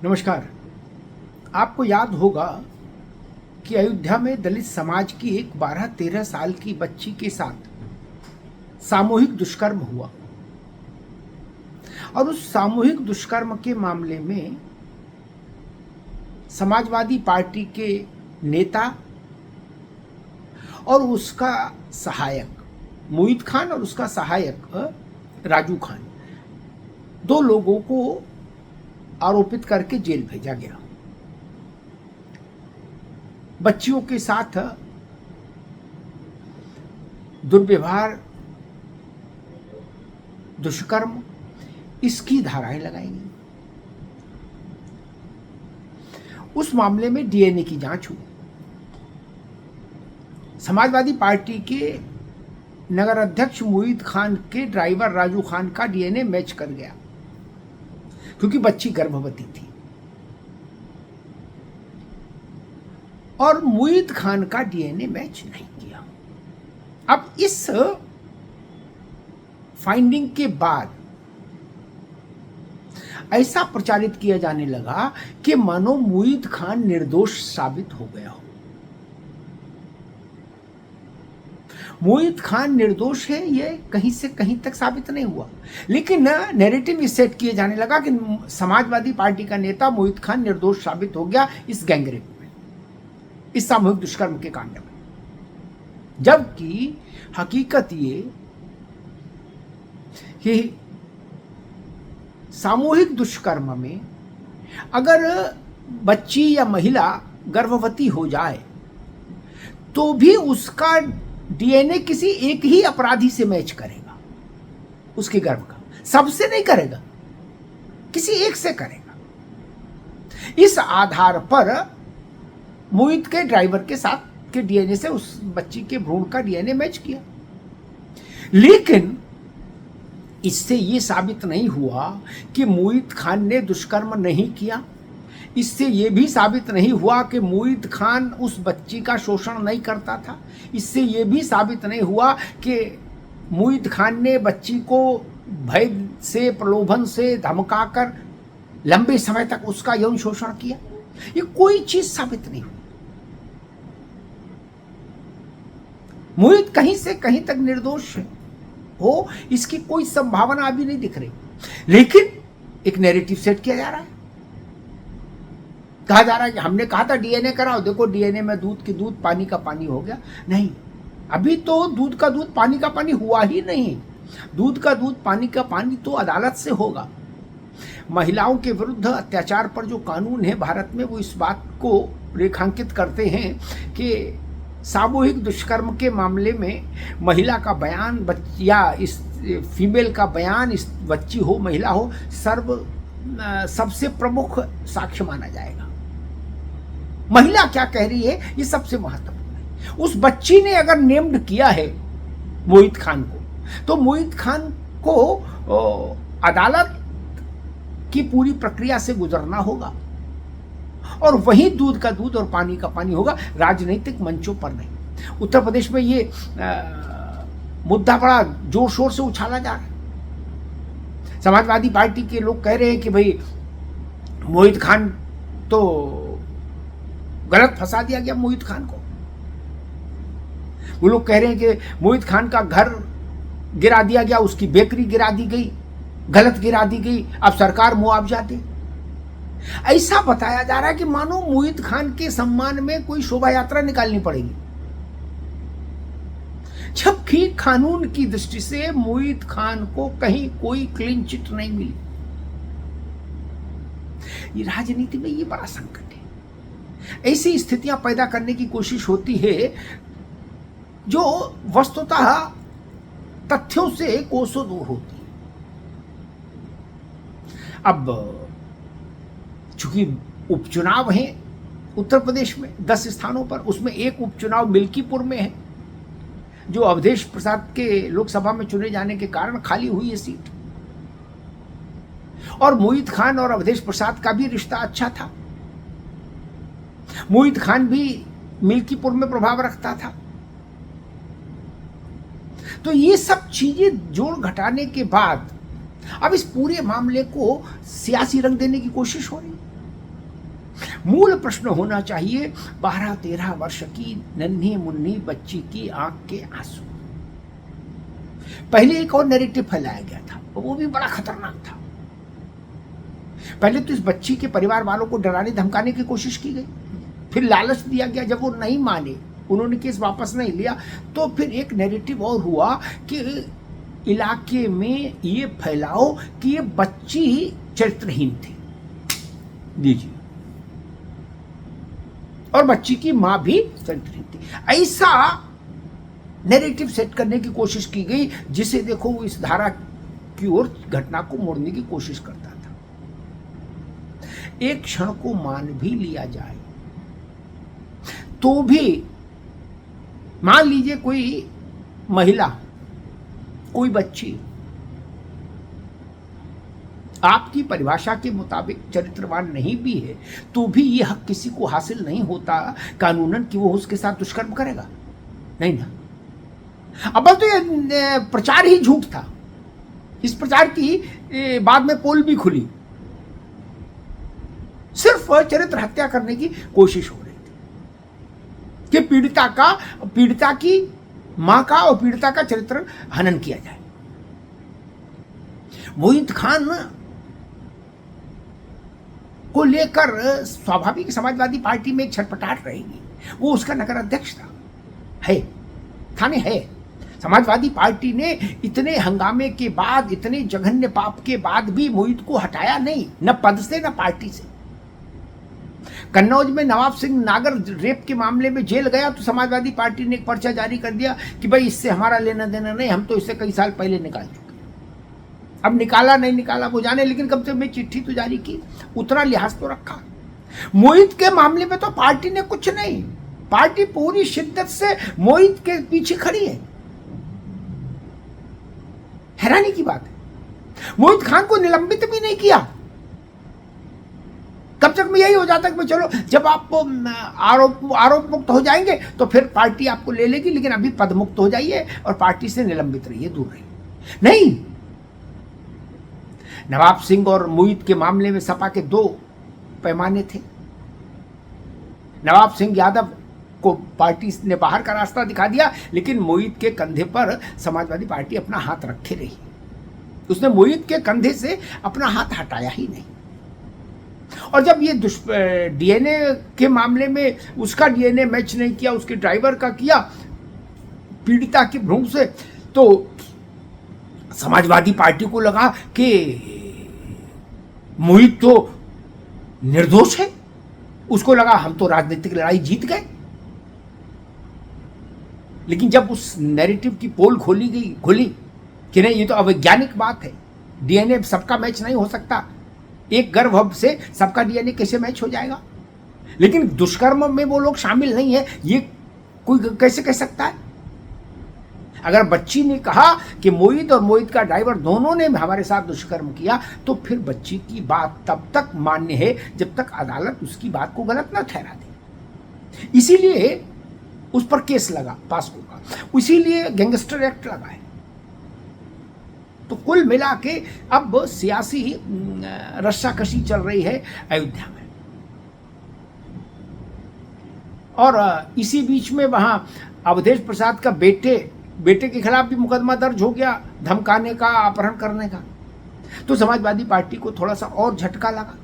नमस्कार। आपको याद होगा कि अयोध्या में दलित समाज की एक 12-13 साल की बच्ची के साथ सामूहिक दुष्कर्म हुआ और उस सामूहिक दुष्कर्म के मामले में समाजवादी पार्टी के नेता और उसका सहायक मोहित खान और उसका सहायक राजू खान, दो लोगों को आरोपित करके जेल भेजा गया। बच्चियों के साथ दुर्व्यवहार, दुष्कर्म, इसकी धाराएं लगाई गई। उस मामले में डीएनए की जांच हुई। समाजवादी पार्टी के नगर अध्यक्ष मोहित खान के ड्राइवर राजू खान का डीएनए मैच कर गया क्योंकि बच्ची गर्भवती थी, और मोहित खान का डीएनए मैच नहीं किया। अब इस फाइंडिंग के बाद ऐसा प्रचारित किया जाने लगा कि मानो मोहित खान निर्दोष साबित हो गया हो। मोहित खान निर्दोष है, यह कहीं से कहीं तक साबित नहीं हुआ, लेकिन नैरेटिव सेट किए जाने लगा कि समाजवादी पार्टी का नेता मोहित खान निर्दोष साबित हो गया इस गैंगरेप में, इस सामूहिक दुष्कर्म के कांड में। जबकि हकीकत ये कि सामूहिक दुष्कर्म में अगर बच्ची या महिला गर्भवती हो जाए तो भी उसका डीएनए किसी एक ही अपराधी से मैच करेगा, उसके गर्भ का। सबसे नहीं करेगा, किसी एक से करेगा। इस आधार पर मोहित के ड्राइवर के साथ के डीएनए से उस बच्ची के भ्रूण का डीएनए मैच किया, लेकिन इससे यह साबित नहीं हुआ कि मोहित खान ने दुष्कर्म नहीं किया। इससे यह भी साबित नहीं हुआ कि मोहित खान उस बच्ची का शोषण नहीं करता था। इससे यह भी साबित नहीं हुआ कि मोहित खान ने बच्ची को भय से, प्रलोभन से धमकाकर लंबे समय तक उसका यौन शोषण किया। ये कोई चीज साबित नहीं हुई। मोहित कहीं से कहीं तक निर्दोष हो, इसकी कोई संभावना अभी नहीं दिख रही, लेकिन एक नैरेटिव सेट किया जा रहा है। कहा जा रहा है कि हमने कहा था डीएनए कराओ, देखो डीएनए में दूध की दूध, पानी का पानी हो गया। नहीं, अभी तो दूध का दूध, पानी का पानी हुआ ही नहीं। दूध का दूध, पानी का पानी तो अदालत से होगा। महिलाओं के विरुद्ध अत्याचार पर जो कानून है भारत में, वो इस बात को रेखांकित करते हैं कि सामूहिक दुष्कर्म के मामले में महिला का बयान या इस फीमेल का बयान, इस बच्ची हो, महिला हो, सबसे प्रमुख साक्ष्य माना जाएगा। महिला क्या कह रही है, ये सबसे महत्वपूर्ण है। उस बच्ची ने अगर नेम्ड किया है मोहित खान को, तो मोहित खान को अदालत की पूरी प्रक्रिया से गुजरना होगा, और वही दूध का दूध और पानी का पानी होगा, राजनीतिक मंचों पर नहीं। उत्तर प्रदेश में ये मुद्दा बड़ा जोर शोर से उछाला जा रहा है। समाजवादी पार्टी के लोग कह रहे हैं कि भाई मोहित खान तो गलत फंसा दिया गया मोहित खान को। वो लोग कह रहे हैं कि मोहित खान का घर गिरा दिया गया, उसकी बेकरी गिरा दी गई, गलत गिरा दी गई, अब सरकार मुआवजा दे। ऐसा बताया जा रहा है कि मानो मोहित खान के सम्मान में कोई शोभा यात्रा निकालनी पड़ेगी, जबकि कानून की दृष्टि से मोहित खान को कहीं कोई क्लीन चिट नहीं मिली। ये राजनीति में ये बड़ा संकट है। ऐसी स्थितियां पैदा करने की कोशिश होती है जो वस्तुतः तथ्यों से कोसों दूर होती है। अब चूंकि उपचुनाव है उत्तर प्रदेश में 10 स्थानों पर, उसमें एक उपचुनाव मिल्कीपुर में है जो अवधेश प्रसाद के लोकसभा में चुने जाने के कारण खाली हुई है सीट, और मोहित खान और अवधेश प्रसाद का भी रिश्ता अच्छा था। मोहित खान भी मिल्कीपुर में प्रभाव रखता था। तो ये सब चीजें जोड़ घटाने के बाद अब इस पूरे मामले को सियासी रंग देने की कोशिश हो रही है। मूल प्रश्न होना चाहिए 12-13 वर्ष की नन्ही मुन्नी बच्ची की आंख के आंसू। पहले एक और नैरेटिव फैलाया गया था, वो भी बड़ा खतरनाक था। पहले तो इस बच्ची के परिवार वालों को डराने धमकाने की कोशिश की गई, फिर लालच दिया गया। जब वो नहीं माने, उन्होंने केस वापस नहीं लिया, तो फिर एक नैरेटिव और हुआ कि इलाके में ये फैलाओ कि ये बच्ची चरित्रहीन थी, दीजिए, और बच्ची की मां भी चरित्रहीन थी। ऐसा नैरेटिव सेट करने की कोशिश की गई, जिसे देखो वो इस धारा की ओर घटना को मोड़ने की कोशिश करता था। एक क्षण को मान भी लिया जाए तो भी, मान लीजिए कोई महिला, कोई बच्ची आपकी परिभाषा के मुताबिक चरित्रवान नहीं भी है, तो भी यह हक किसी को हासिल नहीं होता कानूनन कि वो उसके साथ दुष्कर्म करेगा, नहीं ना। अब तो ये प्रचार ही झूठ था। इस प्रचार की बाद में पोल भी खुली, सिर्फ चरित्र हत्या करने की कोशिश हो रही थी कि पीड़िता की मां का और पीड़िता का चरित्र हनन किया जाए। मोहित खान को लेकर स्वाभाविक समाजवादी पार्टी में एक छटपटाहट रहेगी। वो उसका नगर अध्यक्ष था है। समाजवादी पार्टी ने इतने हंगामे के बाद, इतने जघन्य पाप के बाद भी मोहित को हटाया नहीं, न पद से न पार्टी से। कन्नौज में नवाब सिंह नागर रेप के मामले में जेल गया तो समाजवादी पार्टी ने एक पर्चा जारी कर दिया कि भाई इससे हमारा लेना देना नहीं, हम तो इससे कई साल पहले निकाल चुके। अब निकाला नहीं निकाला वो जाने, लेकिन कम से कम चिट्ठी तो जारी की, उतना लिहाज तो रखा। मोहित के मामले में तो पार्टी ने कुछ नहीं, पार्टी पूरी शिद्दत से मोहित के पीछे खड़ी है। हैरानी की बात है, मोहित खान को निलंबित भी नहीं किया। कब तक में यही हो जाता कि चलो जब आप आरोप मुक्त हो जाएंगे तो फिर पार्टी आपको ले लेगी, लेकिन अभी पद मुक्त हो जाइए और पार्टी से निलंबित रहिए, दूर रहिए। नहीं, नवाब सिंह और मोहित के मामले में सपा के दो पैमाने थे। नवाब सिंह यादव को पार्टी ने बाहर का रास्ता दिखा दिया, लेकिन मोहित के कंधे पर समाजवादी पार्टी अपना हाथ रखे रही। उसने मोहित के कंधे से अपना हाथ हटाया ही नहीं। और जब ये डीएनए के मामले में उसका डीएनए मैच नहीं किया, उसके ड्राइवर का किया पीड़िता के भ्रूण से, तो समाजवादी पार्टी को लगा कि मोहित तो निर्दोष है। उसको लगा हम तो राजनीतिक लड़ाई जीत गए। लेकिन जब उस नैरेटिव की पोल खोली कि नहीं, ये तो अवैज्ञानिक बात है, डीएनए सबका मैच नहीं हो सकता, एक गर्भ से सबका डीएनए कैसे मैच हो जाएगा। लेकिन दुष्कर्म में वो लोग शामिल नहीं है, ये कोई कैसे कह सकता है। अगर बच्ची ने कहा कि मोहित और मोहित का ड्राइवर दोनों ने हमारे साथ दुष्कर्म किया, तो फिर बच्ची की बात तब तक मान्य है जब तक अदालत उसकी बात को गलत न ठहरा दे। इसीलिए उस पर केस लगा पास्को का, इसीलिए गैंगस्टर एक्ट लगा है। तो कुल मिला के अब सियासी रस्साकशी चल रही है अयोध्या में। और इसी बीच में वहां अवधेश प्रसाद का बेटे के खिलाफ भी मुकदमा दर्ज हो गया, धमकाने का, अपहरण करने का। तो समाजवादी पार्टी को थोड़ा सा और झटका लगा।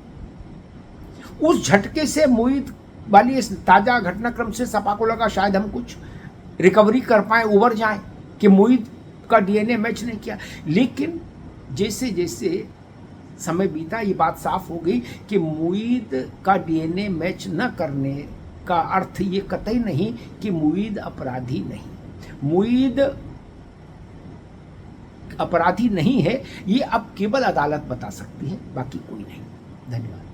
उस झटके से मोहित वाली इस ताजा घटनाक्रम से सपा को लगा शायद हम कुछ रिकवरी कर पाए, उबर जाए कि मोहित का डीएनए मैच नहीं किया। लेकिन जैसे जैसे समय बीता, ये बात साफ हो गई कि मोहित का डीएनए मैच न करने का अर्थ ये कतई नहीं कि मोहित अपराधी नहीं। मोहित अपराधी नहीं है, ये अब केवल अदालत बता सकती है, बाकी कोई नहीं। धन्यवाद।